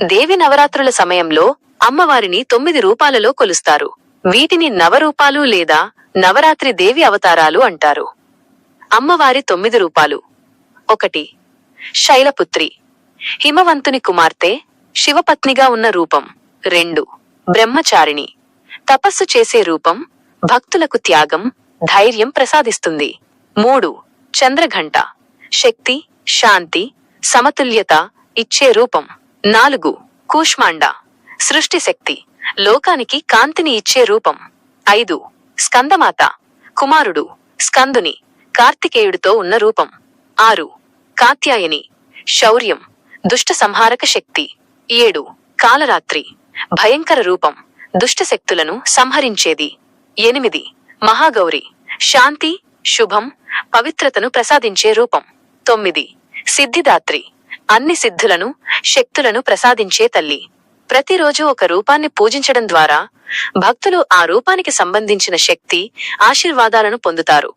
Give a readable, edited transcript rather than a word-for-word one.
దేవి నవరాత్రుల సమయంలో అమ్మవారిని 9 రూపాలలో కొలుస్తారు. వీటిని నవరూపాలు లేదా నవరాత్రి దేవి అవతారాలు అంటారు. అమ్మవారి 9 రూపాలు: 1. శైలపుత్రి, హిమవంతుని కుమార్తె, శివపత్నిగా ఉన్న రూపం. 2. బ్రహ్మచారిణి, తపస్సు చేసే రూపం, భక్తులకు త్యాగం, ధైర్యం ప్రసాదిస్తుంది. 3. చంద్రఘంట, శక్తి, శాంతి, సమతుల్యత ఇచ్చే రూపం. 4. కూష్మాండ, సృష్టి శక్తి, లోకానికి కాంతిని ఇచ్చే రూపం. 5. స్కందమాత, కుమారుడు స్కందుని, కార్తికేయుడితో ఉన్న రూపం. 6. కాత్యాయని, శౌర్యం, దుష్ట సంహారక శక్తి. 7. కాలరాత్రి, భయంకర రూపం, దుష్ట శక్తులను సంహరించేది. 8. మహాగౌరి, శాంతి, శుభం, పవిత్రతను ప్రసాదించే రూపం. 9. సిద్ధిదాత్రి, అన్ని సిద్ధులను, శక్తులను ప్రసాదించే తల్లి. ప్రతిరోజు ఒక రూపాన్ని పూజించడం ద్వారా భక్తులు ఆ రూపానికి సంబంధించిన శక్తి, ఆశీర్వాదాలను పొందుతారు.